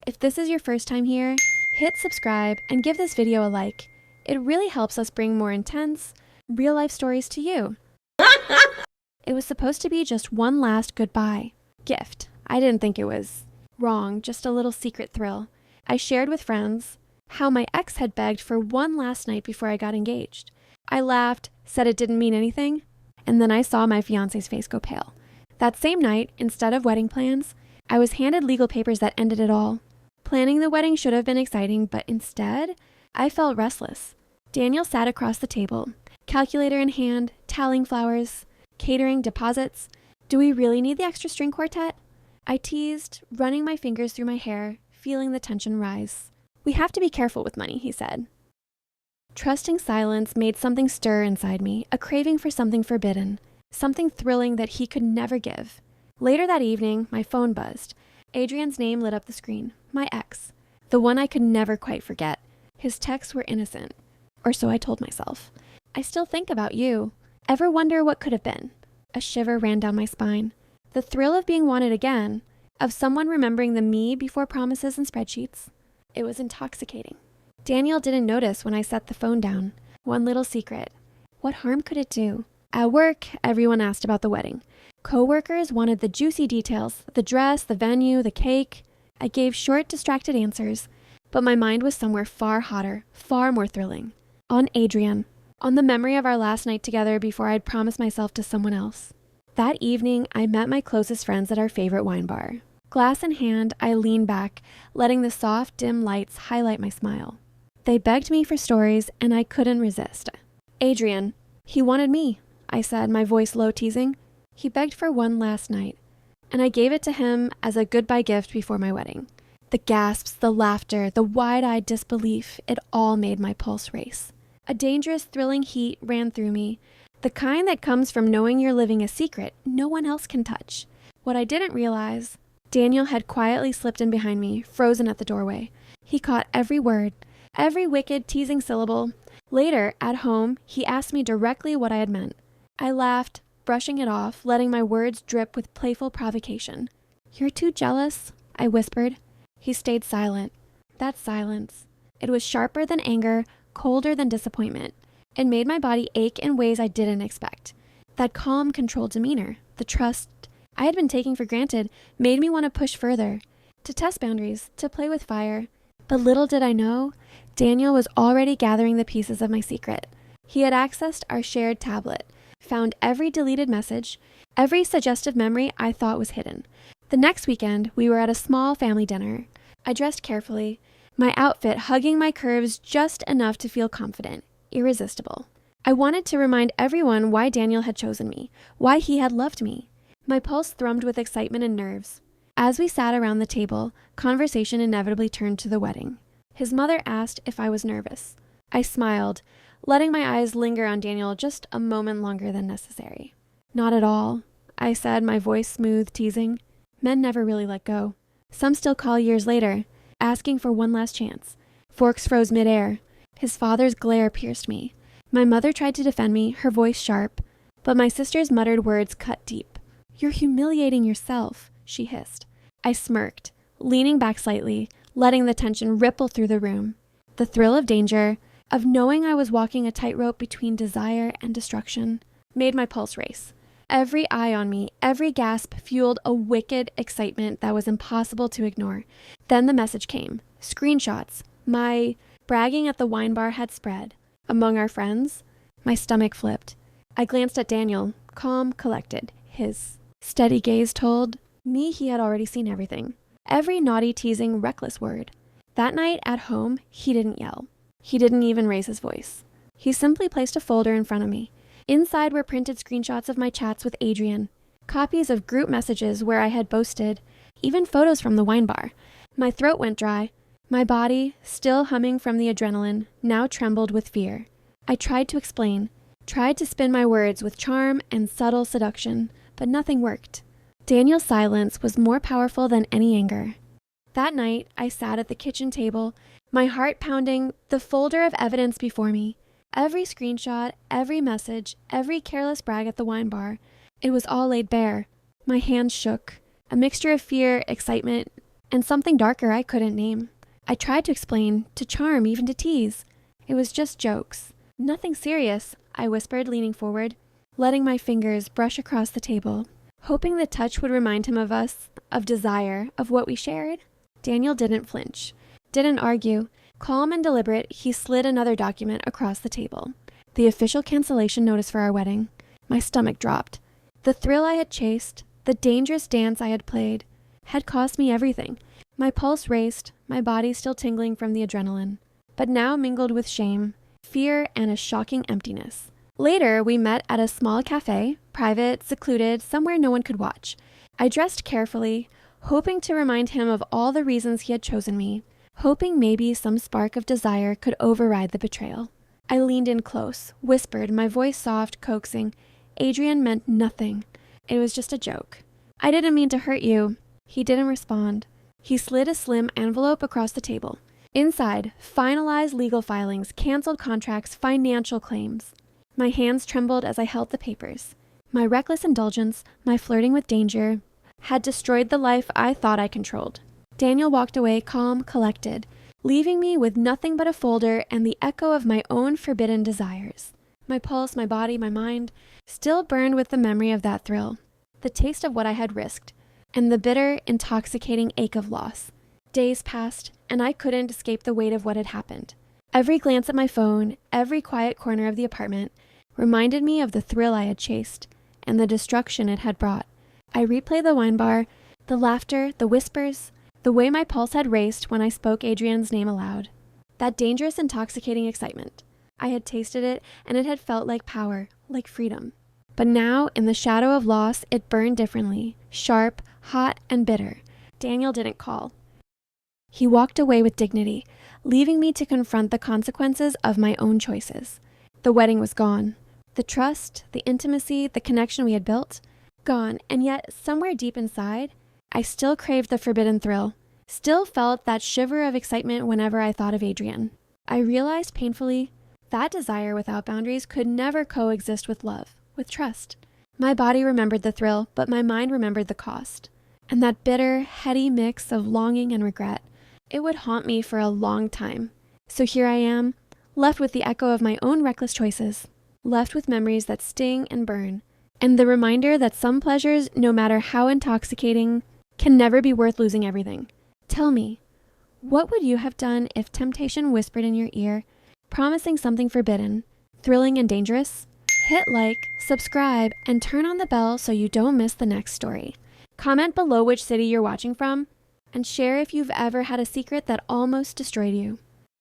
If this is your first time here, hit subscribe and give this video a like. It really helps us bring more intense, real-life stories to you. It was supposed to be just one last goodbye gift. I didn't think it was wrong, just a little secret thrill. I shared with friends how my ex had begged for one last night before I got engaged. I laughed, said it didn't mean anything, and then I saw my fiancé's face go pale. That same night, instead of wedding plans, I was handed legal papers that ended it all. Planning the wedding should have been exciting, but instead, I felt restless. Daniel sat across the table, calculator in hand, tallying flowers, catering, deposits. Do we really need the extra string quartet? I teased, running my fingers through my hair, feeling the tension rise. We have to be careful with money, he said. Trusting silence made something stir inside me, a craving for something forbidden, something thrilling that he could never give. Later that evening, my phone buzzed. Adrian's name lit up the screen. My ex. The one I could never quite forget. His texts were innocent. Or so I told myself. I still think about you. Ever wonder what could have been? A shiver ran down my spine. The thrill of being wanted again, of someone remembering the me before promises and spreadsheets. It was intoxicating. Daniel didn't notice when I set the phone down. One little secret. What harm could it do? At work, everyone asked about the wedding. Co-workers wanted the juicy details, the dress, the venue, the cake. I gave short, distracted answers, but my mind was somewhere far hotter, far more thrilling. On Adrian. On the memory of our last night together before I'd promised myself to someone else. That evening, I met my closest friends at our favorite wine bar. Glass in hand, I leaned back, letting the soft, dim lights highlight my smile. They begged me for stories, and I couldn't resist. Adrian, he wanted me, I said, my voice low, teasing. He begged for one last night, and I gave it to him as a goodbye gift before my wedding. The gasps, the laughter, the wide-eyed disbelief, it all made my pulse race. A dangerous, thrilling heat ran through me, the kind that comes from knowing you're living a secret no one else can touch. What I didn't realize, Daniel had quietly slipped in behind me, frozen at the doorway. He caught every word, every wicked, teasing syllable. Later, at home, he asked me directly what I had meant. I laughed, brushing it off, letting my words drip with playful provocation. "You're too jealous," I whispered. He stayed silent. That silence. It was sharper than anger, colder than disappointment. It made my body ache in ways I didn't expect. That calm, controlled demeanor, the trust I had been taking for granted, made me want to push further, to test boundaries, to play with fire. But little did I know, Daniel was already gathering the pieces of my secret. He had accessed our shared tablet, found every deleted message, every suggestive memory I thought was hidden. The next weekend, we were at a small family dinner. I dressed carefully, my outfit hugging my curves just enough to feel confident, irresistible. I wanted to remind everyone why Daniel had chosen me, why he had loved me. My pulse thrummed with excitement and nerves. As we sat around the table, conversation inevitably turned to the wedding. His mother asked if I was nervous. I smiled, letting my eyes linger on Daniel just a moment longer than necessary. "Not at all," I said, my voice smooth, teasing. Men never really let go. Some still call years later, asking for one last chance. Forks froze midair. His father's glare pierced me. My mother tried to defend me, her voice sharp, but my sister's muttered words cut deep. "You're humiliating yourself," she hissed. I smirked, leaning back slightly, letting the tension ripple through the room. The thrill of danger, of knowing I was walking a tightrope between desire and destruction, made my pulse race. Every eye on me, every gasp fueled a wicked excitement that was impossible to ignore. Then the message came. Screenshots. My bragging at the wine bar had spread. Among our friends, my stomach flipped. I glanced at Daniel, calm, collected. His steady gaze told me he had already seen everything. Every naughty, teasing, reckless word. That night at home, he didn't yell. He didn't even raise his voice. He simply placed a folder in front of me. Inside were printed screenshots of my chats with Adrian, copies of group messages where I had boasted, even photos from the wine bar. My throat went dry. My body, still humming from the adrenaline, now trembled with fear. I tried to explain, tried to spin my words with charm and subtle seduction, but nothing worked. Daniel's silence was more powerful than any anger. That night, I sat at the kitchen table, my heart pounding, the folder of evidence before me. Every screenshot, every message, every careless brag at the wine bar, it was all laid bare. My hands shook, a mixture of fear, excitement, and something darker I couldn't name. I tried to explain, to charm, even to tease. It was just jokes. Nothing serious, I whispered, leaning forward, letting my fingers brush across the table, hoping the touch would remind him of us, of desire, of what we shared. Daniel didn't flinch, didn't argue. Calm and deliberate, he slid another document across the table. The official cancellation notice for our wedding. My stomach dropped. The thrill I had chased, the dangerous dance I had played, had cost me everything. My pulse raced, my body still tingling from the adrenaline, but now mingled with shame, fear, and a shocking emptiness. Later, we met at a small cafe, private, secluded, somewhere no one could watch. I dressed carefully, hoping to remind him of all the reasons he had chosen me, hoping maybe some spark of desire could override the betrayal. I leaned in close, whispered, my voice soft, coaxing. Adrian meant nothing. It was just a joke. I didn't mean to hurt you. He didn't respond. He slid a slim envelope across the table. Inside, finalized legal filings, canceled contracts, financial claims. My hands trembled as I held the papers. My reckless indulgence, my flirting with danger, had destroyed the life I thought I controlled. Daniel walked away calm, collected, leaving me with nothing but a folder and the echo of my own forbidden desires. My pulse, my body, my mind, still burned with the memory of that thrill, the taste of what I had risked, and the bitter, intoxicating ache of loss. Days passed, and I couldn't escape the weight of what had happened. Every glance at my phone, every quiet corner of the apartment, reminded me of the thrill I had chased, and the destruction it had brought. I replayed the wine bar, the laughter, the whispers, the way my pulse had raced when I spoke Adrian's name aloud. That dangerous, intoxicating excitement. I had tasted it, and it had felt like power, like freedom. But now, in the shadow of loss, it burned differently, sharp, hot, and bitter. Daniel didn't call. He walked away with dignity, leaving me to confront the consequences of my own choices. The wedding was gone. The trust, the intimacy, the connection we had built, gone, and yet, somewhere deep inside, I still craved the forbidden thrill, still felt that shiver of excitement whenever I thought of Adrian. I realized painfully that desire without boundaries could never coexist with love, with trust. My body remembered the thrill, but my mind remembered the cost. And that bitter, heady mix of longing and regret, it would haunt me for a long time. So here I am, left with the echo of my own reckless choices, left with memories that sting and burn, and the reminder that some pleasures, no matter how intoxicating, can never be worth losing everything. Tell me, what would you have done if temptation whispered in your ear, promising something forbidden, thrilling and dangerous? Hit like, subscribe, and turn on the bell so you don't miss the next story. Comment below which city you're watching from, and share if you've ever had a secret that almost destroyed you.